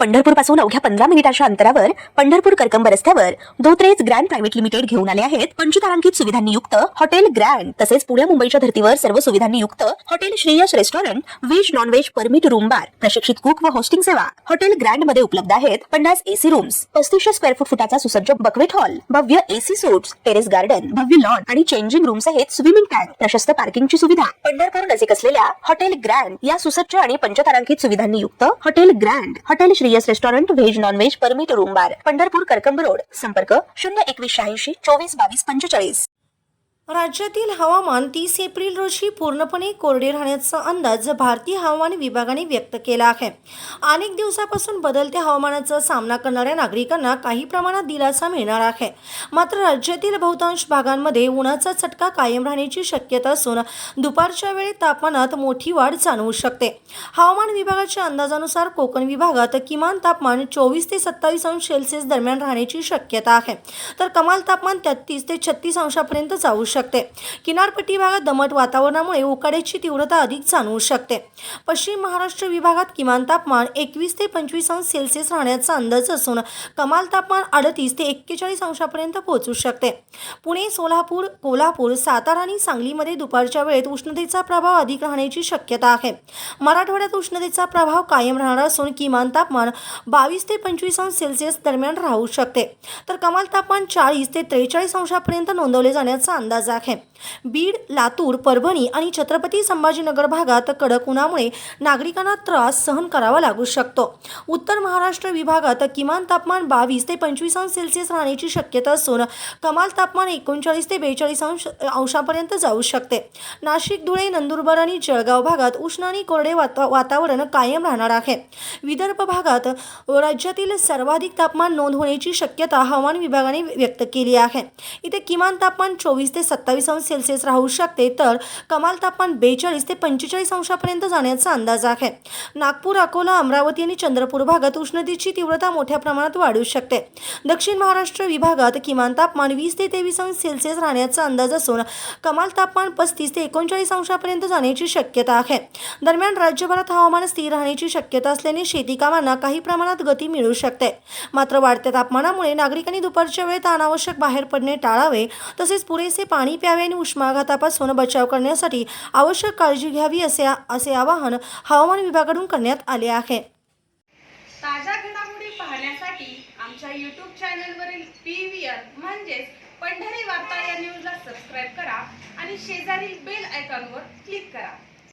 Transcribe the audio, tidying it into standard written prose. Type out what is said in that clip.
पंढरपूर पासून अवघ्या 15 मिनिटांच्या अंतरावर पंढरपूर करकंब रस्त्यावर धोत्रेज ग्रँड प्रायव्हेट लिमिटेड घेऊन आले आहेत पंचतारांकित सुविधांनी युक्त हॉटेल ग्रँड। तसेच पुणे मुंबईच्या धर्तीवर सर्व सुविधांनी युक्त hotel Shreyas restaurant, veg non veg permit room बार, प्रशिक्षित कुक व होस्टिंग सेवा हॉटेल ग्रँड मध्ये उपलब्ध आहेत। 50 एसी रूम्स, 3500 स्क्वेअर फुटाचा सुसज्ज बक्वेट हॉल, भव्य एसी सूट्स, टेरेस गार्डन, भव्य लॉन आणि चेंजिंग रूम सहित स्विमिंग टँक, प्रशस्त पार्किंगची सुविधा। पंढरपूर नजीक असलेल्या हॉटेल ग्रँड या सुसज्ज आणि पंचतारांकित सुविधांनी युक्त hotel grand, hotel Shreyas restaurant, veg non veg permit room बार, पंढरपूर करकंब रोड। संपर्क 02180 24 22 45। राज्यातील हवामान 30 एप्रिल रोजी पूर्णपणे कोरडे राहण्याचा अंदाज भारतीय हवामान विभागाने व्यक्त केला आहे। अनेक दिवसापासून बदलत्या हवामानाचा सामना करणाऱ्या नागरिकांना काही प्रमाणात दिलासा मिळणार आहे। मात्र राज्यातील बहुतांश भागांमध्ये उन्हाचा चटका कायम राहण्याची शक्यता असून दुपारच्या वेळी तापमानात मोठी वाढ जाणवू शकते। हवामान विभागाच्या अंदाजानुसार कोकण विभागात किमान तापमान 24 ते 27 अंश सेल्सिअस दरम्यान राहण्याची शक्यता आहे, तर कमाल तापमान 33 ते 36 अंशापर्यंत जाऊ शकते। किनारपट्टी भागात दमट वातावरणामुळे उकाड्याची तीव्रता अधिक जाणवू शकते। पश्चिम महाराष्ट्र विभागात किमान तापमान 21 ते 25 अंश सेल्सिअस राहण्याचा अंदाज असून कमाल तापमान 38 ते 41 अंशापर्यंत पोहोचू शकते। पुणे, सोलापूर, कोल्हापूर, सातारा आणि सांगलीमध्ये दुपारच्या वेळेत उष्णतेचा प्रभाव अधिक राहण्याची शक्यता आहे। मराठवाड्यात उष्णतेचा प्रभाव कायम राहणार असून किमान तापमान 22 ते 25 अंश सेल्सिअस दरम्यान राहू शकते, तर कमाल तापमान 40 ते 43 अंशापर्यंत नोंदवले जाण्याचा अंदाज आहे। बीड, लातूर, परभणी आणि छत्रपती संभाजीनगर भागात कडक उन्हामुळे नागरिकांना त्रास सहन करावा लागू शकतो। उत्तर महाराष्ट्र विभागात किमान तापमान 22 ते 25 अंश सेल्सिअस राहण्याची शक्यता असून कमाल तापमान 39 ते 42 अंशापर्यंत जाऊ शकते। नाशिक, धुळे, नंदुरबार आणि जळगाव भागात उष्ण आणि कोरडे वातावरण कायम राहणार आहे। विदर्भ भागात राज्यातील सर्वाधिक तापमान नोंद होण्याची शक्यता हवामान विभागाने व्यक्त केली आहे। इथे किमान तापमान 24 ते 27 अंश सेल्सिअस राहू शकते, तर कमाल तापमान 42 ते 45 अंशापर्यंत जाण्याचा अंदाज आहे। नागपूर, अकोला, अमरावती आणि चंद्रपूर भागात उष्णतेची तीव्रता मोठ्या प्रमाणात वाढू शकते। दक्षिण महाराष्ट्र विभागात किमान तापमान 20 ते 23 अंश सेल्सिअस राहण्याचा अंदाज असून कमाल तापमान 35 ते 39 अंशापर्यंत जाण्याची शक्यता आहे। दरम्यान राज्यभरात हवामान स्थिर राहण्याची शक्यता असल्याने शेती कामांना काही प्रमाणात गती मिळू शकते। मात्र वाढत्या तापमानामुळे नागरिकांनी दुपारच्या वेळेत अनावश्यक बाहेर पडणे टाळावे, तसेच पुरेसे पाणी प्यावे आणि उष्माघातापासून बचाव करण्यासाठी आवश्यक काळजी घ्यावी असे आवाहन हवामान विभागाकडून करण्यात आले आहे। ताज्या घडामोडी पाहण्यासाठी आमच्या YouTube चॅनलवरील PVR म्हणजेच पंढरी वार्ता या न्यूजला सबस्क्राइब करा आणि शेजारील बेल आयकॉनवर क्लिक करा।